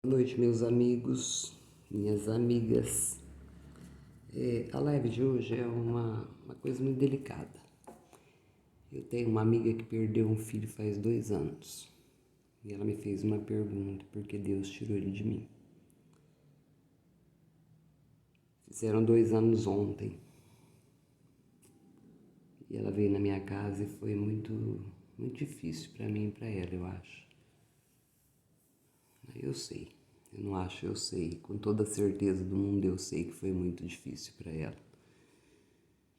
Boa noite, meus amigos, minhas amigas. A live de hoje é uma coisa muito delicada. Eu tenho uma amiga que perdeu um filho faz 2 anos. E ela me fez uma pergunta, por que Deus tirou ele de mim? Fizeram 2 anos ontem. E ela veio na minha casa e foi muito difícil para mim e para ela, eu acho. Eu sei. Eu não acho, eu sei. Com toda a certeza do mundo, eu sei que foi muito difícil para ela.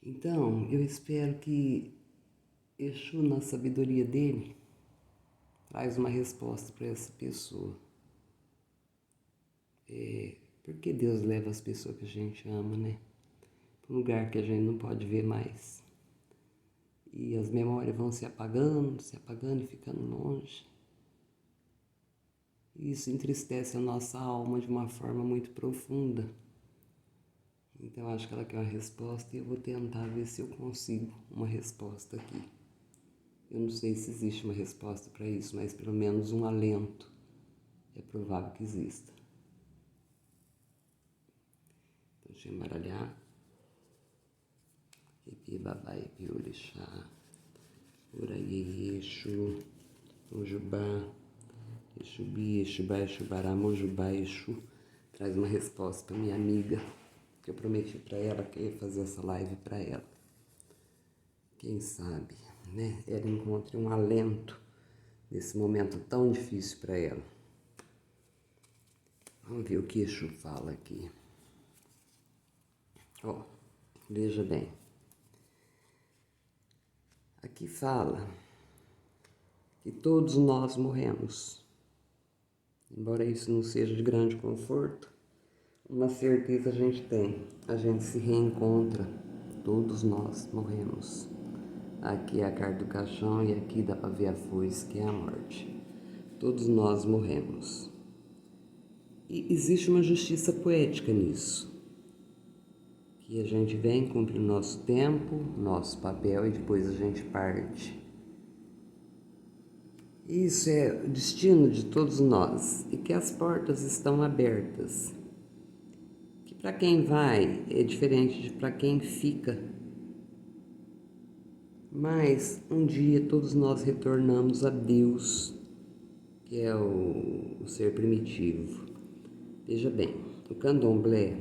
Então, eu espero que Exu, na sabedoria dele, traz uma resposta para essa pessoa. Por que Deus leva as pessoas que a gente ama, né? Para um lugar que a gente não pode ver mais. E as memórias vão se apagando e ficando longe. E isso entristece a nossa alma de uma forma muito profunda. Então eu acho que ela quer uma resposta e eu vou tentar ver se eu consigo uma resposta aqui. Eu não sei se existe uma resposta para isso, mas pelo menos um alento é provável que exista. Então deixa eu embaralhar. Epi babai, epi orixá, oraiê, exu, ojubá, exubi, exubá, exubará, mojubá, exu. Traz uma resposta para minha amiga, que eu prometi para ela que eu ia fazer essa live para ela. Quem sabe, né? Ela encontre um alento nesse momento tão difícil para ela. Vamos ver o que Exu fala aqui. Veja bem. Aqui fala que todos nós morremos. Embora isso não seja de grande conforto, uma certeza a gente tem. A gente se reencontra. Todos nós morremos. Aqui é a carta do caixão e aqui dá para ver a foice, que é a morte. Todos nós morremos. E existe uma justiça poética nisso. Que a gente vem, cumpre o nosso tempo, nosso papel e depois a gente parte. Isso é o destino de todos nós e que as portas estão abertas. Que para quem vai é diferente de para quem fica. Mas um dia todos nós retornamos a Deus, que é o ser primitivo. Veja bem, o candomblé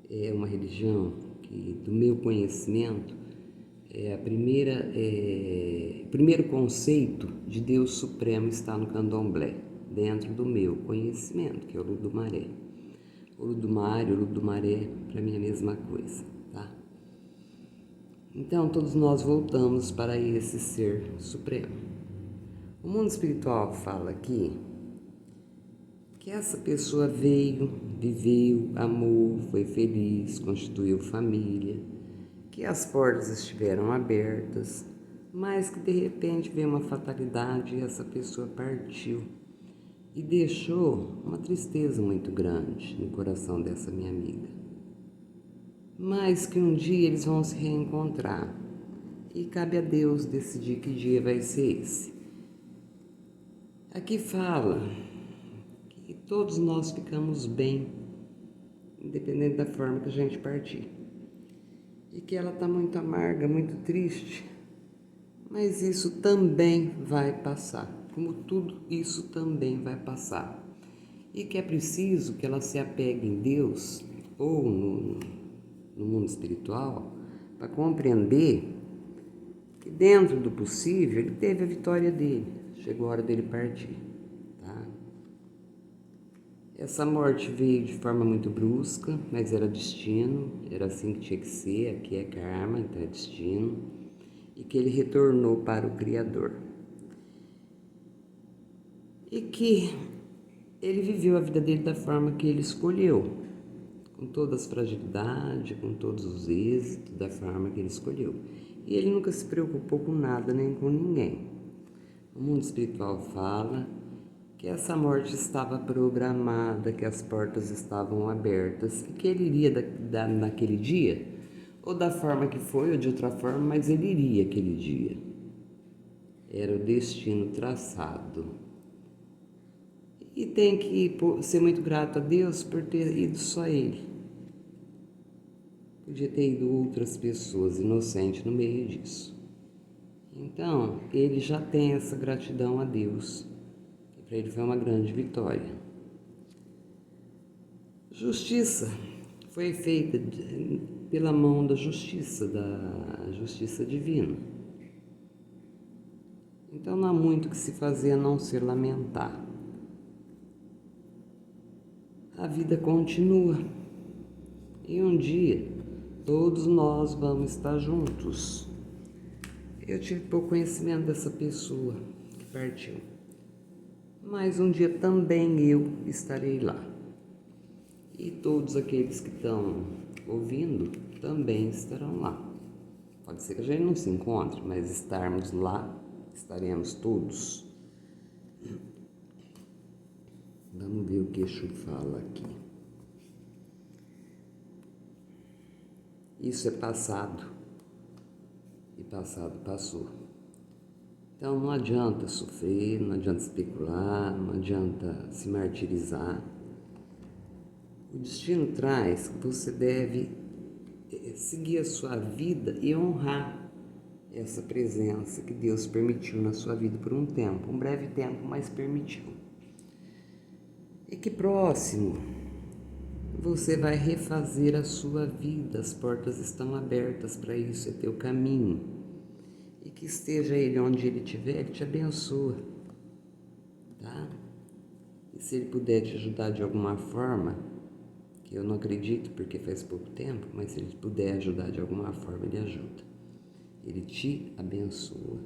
é uma religião que, do meu conhecimento, o primeiro conceito de Deus Supremo está no candomblé, dentro do meu conhecimento, que é o Olodumaré. Olodumaré, para mim é a mesma coisa, tá? Então, todos nós voltamos para esse ser supremo. O mundo espiritual fala aqui que essa pessoa veio, viveu, amou, foi feliz, constituiu família, que as portas estiveram abertas, mas que de repente veio uma fatalidade e essa pessoa partiu e deixou uma tristeza muito grande no coração dessa minha amiga. Mas que um dia eles vão se reencontrar e cabe a Deus decidir que dia vai ser esse. Aqui fala que todos nós ficamos bem, independente da forma que a gente partir. E que ela está muito amarga, muito triste, mas isso também vai passar, como tudo isso também vai passar. E que é preciso que ela se apegue em Deus ou no mundo espiritual para compreender que dentro do possível ele teve a vitória dele, chegou a hora dele partir, tá? Essa morte veio de forma muito brusca, mas era destino, era assim que tinha que ser, aqui é karma, então é destino, e que ele retornou para o Criador. E que ele viveu a vida dele da forma que ele escolheu, com todas as fragilidades, com todos os êxitos, da forma que ele escolheu. E ele nunca se preocupou com nada, nem com ninguém. O mundo espiritual fala que essa morte estava programada, que as portas estavam abertas e que ele iria naquele dia, ou da forma que foi, ou de outra forma, mas ele iria aquele dia. Era o destino traçado. E tem que ser muito grato a Deus por ter ido só ele. Podia ter ido outras pessoas inocentes no meio disso. Então, ele já tem essa gratidão a Deus. E para ele foi uma grande vitória. Justiça foi feita pela mão da justiça divina. Então não há muito o que se fazer a não ser lamentar. A vida continua. E um dia todos nós vamos estar juntos. Eu tive pouco conhecimento dessa pessoa que partiu. Mas um dia também eu estarei lá. E todos aqueles que estão ouvindo também estarão lá. Pode ser que a gente não se encontre, mas estarmos lá, estaremos todos. Vamos ver o que Exu fala aqui. Isso é passado. E passado passou. Então não adianta sofrer, não adianta especular, não adianta se martirizar. O destino traz que você deve seguir a sua vida e honrar essa presença que Deus permitiu na sua vida por um tempo, um breve tempo, mas permitiu. E que próximo você vai refazer a sua vida, as portas estão abertas para isso, é teu caminho. E que esteja Ele onde Ele estiver, Ele te abençoa, tá? E se Ele puder te ajudar de alguma forma, que eu não acredito porque faz pouco tempo, mas se Ele puder ajudar de alguma forma, Ele ajuda. Ele te abençoa,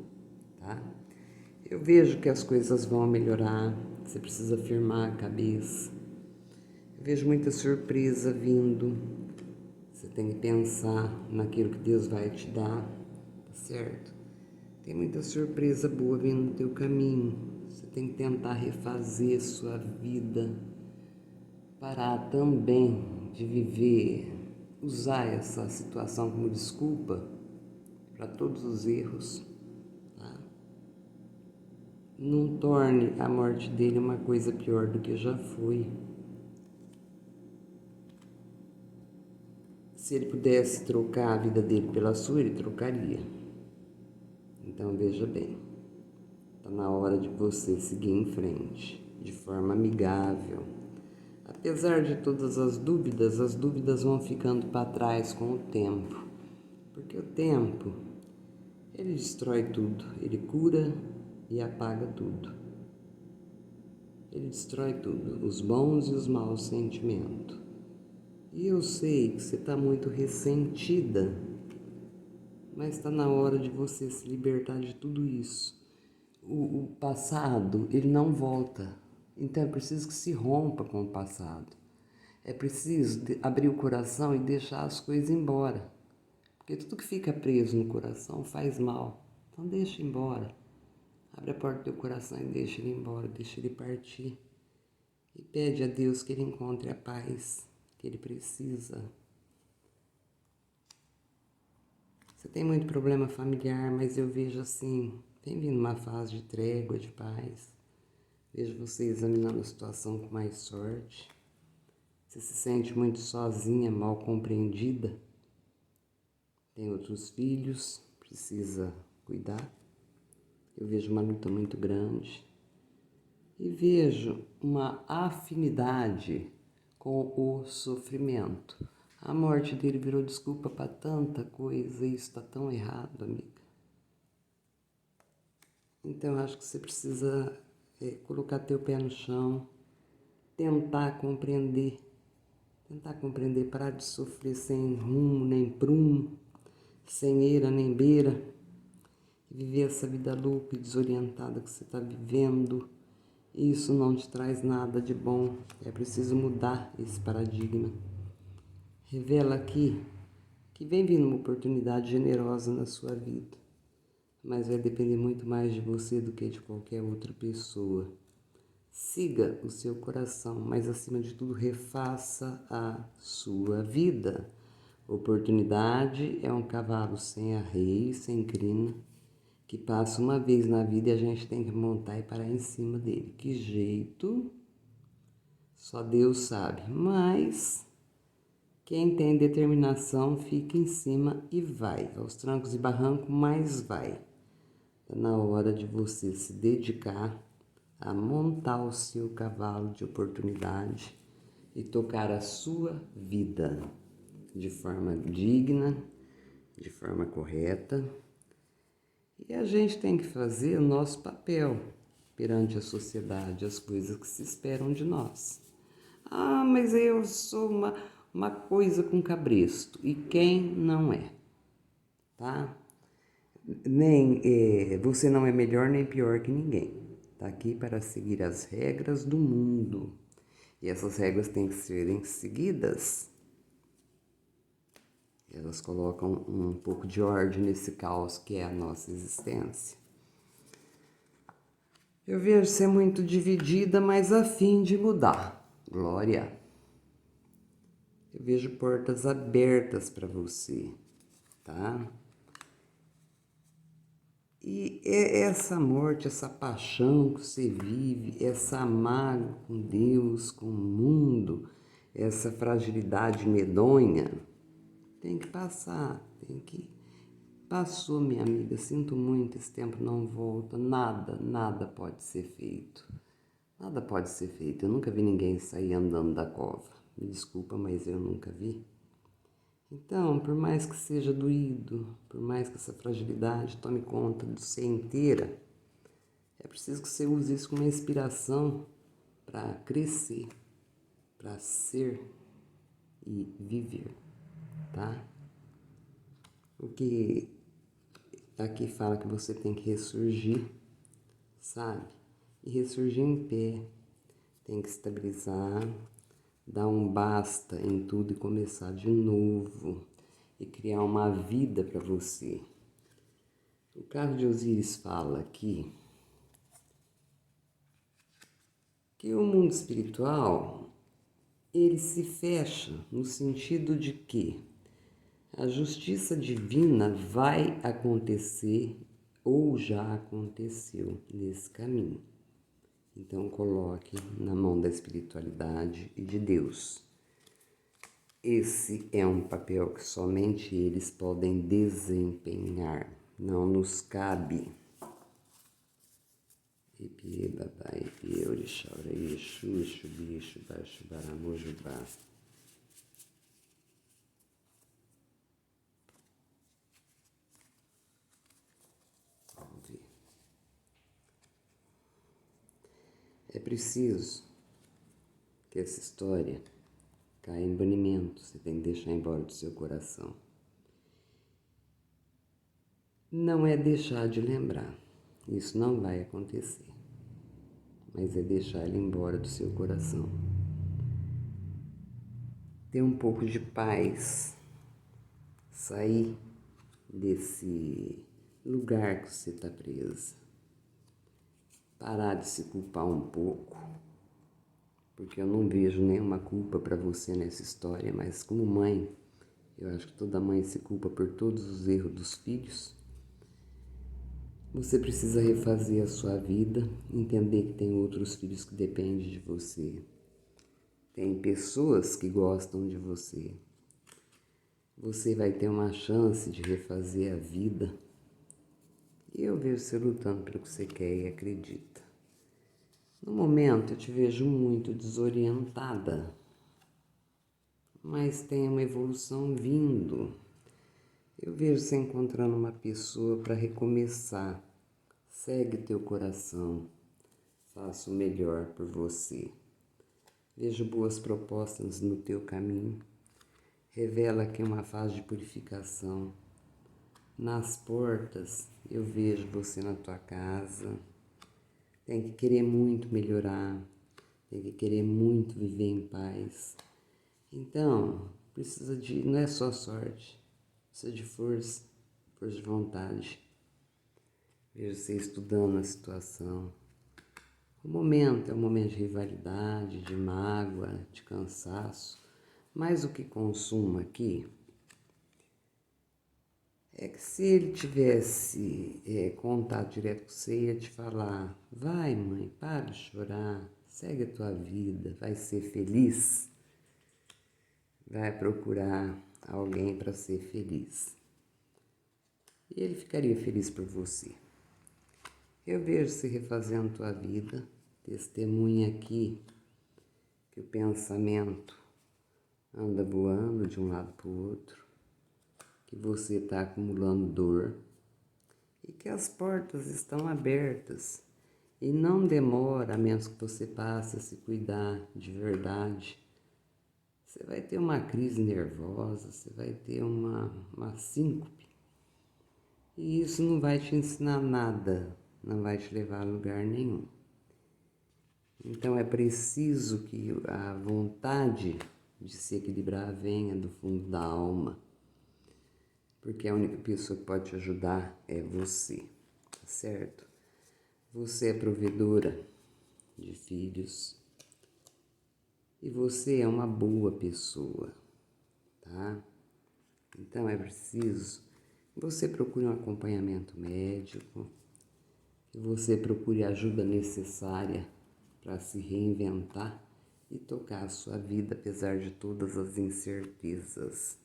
tá? Eu vejo que as coisas vão melhorar, você precisa firmar a cabeça. Eu vejo muita surpresa vindo, você tem que pensar naquilo que Deus vai te dar, tá certo? Tem muita surpresa boa vindo no teu caminho, você tem que tentar refazer sua vida, parar também de viver, usar essa situação como desculpa para todos os erros, tá? Não torne a morte dele uma coisa pior do que já foi. Se ele pudesse trocar a vida dele pela sua, ele trocaria. Então veja bem, está na hora de você seguir em frente, de forma amigável. Apesar de todas as dúvidas vão ficando para trás com o tempo. Porque o tempo, ele destrói tudo, ele cura e apaga tudo. Ele destrói tudo, os bons e os maus sentimentos. E eu sei que você está muito ressentida, mas está na hora de você se libertar de tudo isso. O passado, ele não volta. Então é preciso que se rompa com o passado. É preciso abrir o coração e deixar as coisas embora. Porque tudo que fica preso no coração faz mal. Então deixa embora. Abre a porta do teu coração e deixa ele embora, deixa ele partir. E pede a Deus que ele encontre a paz que ele precisa. Você tem muito problema familiar, mas eu vejo assim, tem vindo uma fase de trégua, de paz. Vejo você examinando a situação com mais sorte. Você se sente muito sozinha, mal compreendida. Tem outros filhos, precisa cuidar. Eu vejo uma luta muito grande. E vejo uma afinidade com o sofrimento. A morte dele virou desculpa para tanta coisa e isso está tão errado, amiga. Então, eu acho que você precisa colocar teu pé no chão, tentar compreender, parar de sofrer sem rumo nem prumo, sem eira nem beira, e viver essa vida louca e desorientada que você está vivendo. Isso não te traz nada de bom, é preciso mudar esse paradigma. Revela aqui que vem vindo uma oportunidade generosa na sua vida, mas vai depender muito mais de você do que de qualquer outra pessoa. Siga o seu coração, mas acima de tudo refaça a sua vida. Oportunidade é um cavalo sem arreio, sem crina, que passa uma vez na vida e a gente tem que montar e parar em cima dele. Que jeito Só Deus sabe. Mas quem tem determinação fica em cima e vai. Aos trancos e barrancos, mas vai. Está na hora de você se dedicar a montar o seu cavalo de oportunidade e tocar a sua vida de forma digna, de forma correta. E a gente tem que fazer o nosso papel perante a sociedade, as coisas que se esperam de nós. Ah, mas eu sou uma coisa com cabresto. E quem não é? Tá? Você não é melhor nem pior que ninguém. Está aqui para seguir as regras do mundo. E essas regras têm que serem seguidas. Elas colocam um pouco de ordem nesse caos que é a nossa existência. Eu vejo ser muito dividida, mas a fim de mudar. Glória. Eu vejo portas abertas para você, tá? E é essa morte, essa paixão que você vive, essa mágoa com Deus, com o mundo, essa fragilidade medonha, tem que passar, Passou, minha amiga, sinto muito, esse tempo não volta, nada pode ser feito. Nada pode ser feito, eu nunca vi ninguém sair andando da cova. Me desculpa, mas eu nunca vi. Então, por mais que seja doído, por mais que essa fragilidade tome conta de você inteira, é preciso que você use isso como inspiração para crescer, para ser e viver, tá? O que aqui fala que você tem que ressurgir, sabe? E ressurgir em pé, tem que estabilizar, dar um basta em tudo e começar de novo e criar uma vida para você. O carro de Osíris fala aqui que o mundo espiritual, ele se fecha no sentido de que a justiça divina vai acontecer ou já aconteceu nesse caminho. Então coloque na mão da espiritualidade e de Deus. Esse é um papel que somente eles podem desempenhar. Não nos cabe. Ipie, babá, ipie, orixá, orei, exu, exubi, exubá, exubá, mojubá. Vamos ver. É preciso que essa história caia em banimento. Você tem que deixar embora do seu coração. Não é deixar de lembrar. Isso não vai acontecer. Mas é deixar ele embora do seu coração. Ter um pouco de paz. Sair desse lugar que você está presa. Parar de se culpar um pouco. Porque eu não vejo nenhuma culpa para você nessa história, mas como mãe, eu acho que toda mãe se culpa por todos os erros dos filhos. Você precisa refazer a sua vida, entender que tem outros filhos que dependem de você. Tem pessoas que gostam de você. Você vai ter uma chance de refazer a vida. E eu vejo você lutando pelo que você quer e acredita. No momento eu te vejo muito desorientada, mas tem uma evolução vindo. Eu vejo você encontrando uma pessoa para recomeçar. Segue teu coração, faça o melhor por você. Vejo boas propostas no teu caminho. Revela que é uma fase de purificação. Nas portas, eu vejo você na tua casa. Tem que querer muito melhorar, tem que querer muito viver em paz. Então, não é só sorte, precisa de força de vontade. Vejo você estudando a situação. O momento é um momento de rivalidade, de mágoa, de cansaço. Mas o que consuma aqui é que se ele tivesse contato direto com você, ia te falar: vai, mãe, para de chorar, segue a tua vida, vai ser feliz, vai procurar alguém para ser feliz. E ele ficaria feliz por você. Eu vejo você refazendo tua vida, testemunha aqui que o pensamento anda voando de um lado para o outro, que você está acumulando dor e que as portas estão abertas e não demora, a menos que você passe a se cuidar de verdade. Você vai ter uma crise nervosa, você vai ter uma síncope. E isso não vai te ensinar nada, não vai te levar a lugar nenhum. Então é preciso que a vontade de se equilibrar venha do fundo da alma, porque a única pessoa que pode te ajudar é você, tá certo? Você é provedora de filhos e você é uma boa pessoa, tá? Então é preciso que você procure um acompanhamento médico, que você procure a ajuda necessária para se reinventar e tocar a sua vida apesar de todas as incertezas.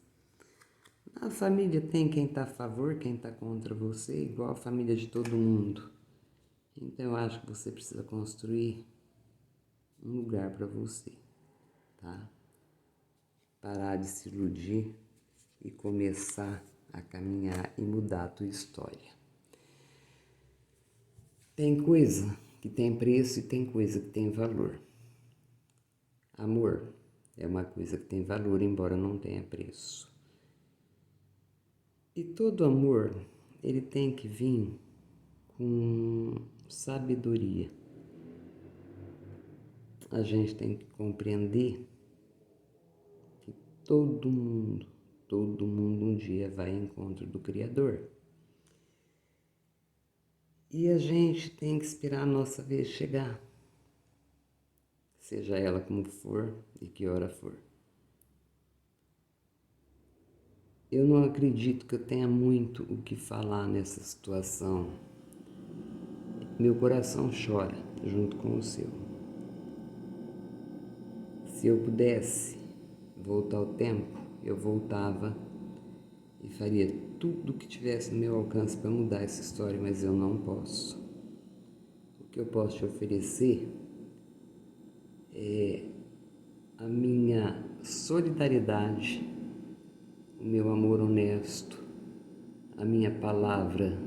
A família tem quem está a favor, quem está contra você, igual a família de todo mundo. Então eu acho que você precisa construir um lugar para você, tá? Parar de se iludir e começar a caminhar e mudar a tua história. Tem coisa que tem preço e tem coisa que tem valor. Amor é uma coisa que tem valor, embora não tenha preço. E todo amor, ele tem que vir com sabedoria. A gente tem que compreender que todo mundo um dia vai ao encontro do Criador. E a gente tem que esperar a nossa vez chegar, seja ela como for e que hora for. Eu não acredito que eu tenha muito o que falar nessa situação. Meu coração chora junto com o seu. Se eu pudesse voltar ao tempo, eu voltava e faria tudo o que tivesse no meu alcance para mudar essa história, mas eu não posso. O que eu posso te oferecer é a minha solidariedade, o meu amor honesto, a minha palavra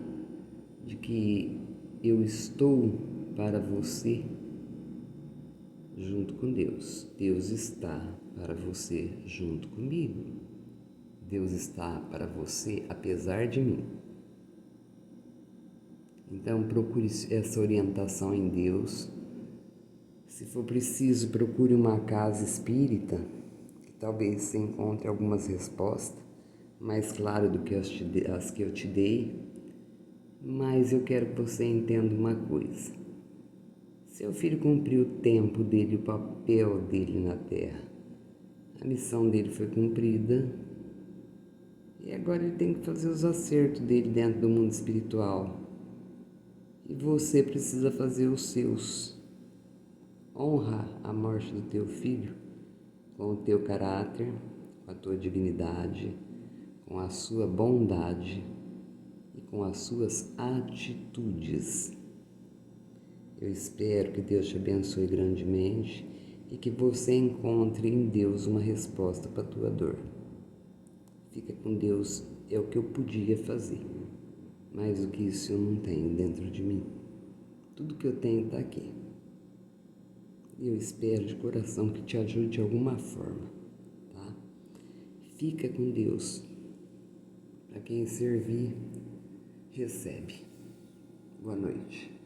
de que eu estou para você junto com Deus. Deus está para você junto comigo. Deus está para você apesar de mim. Então procure essa orientação em Deus. Se for preciso, procure uma casa espírita, que talvez você encontre algumas respostas mais claras do que as que eu te dei. Mas eu quero que você entenda uma coisa. Seu filho cumpriu o tempo dele, o papel dele na Terra. A missão dele foi cumprida e agora ele tem que fazer os acertos dele dentro do mundo espiritual. E você precisa fazer os seus. Honra a morte do teu filho com o teu caráter, com a tua dignidade, com a sua bondade e com as suas atitudes. Eu espero que Deus te abençoe grandemente e que você encontre em Deus uma resposta para a tua dor. Fica com Deus, é o que eu podia fazer. Mais do que isso eu não tenho dentro de mim. Tudo que eu tenho está aqui. E eu espero de coração que te ajude de alguma forma, tá? Fica com Deus. Para quem servir, recebe. Boa noite.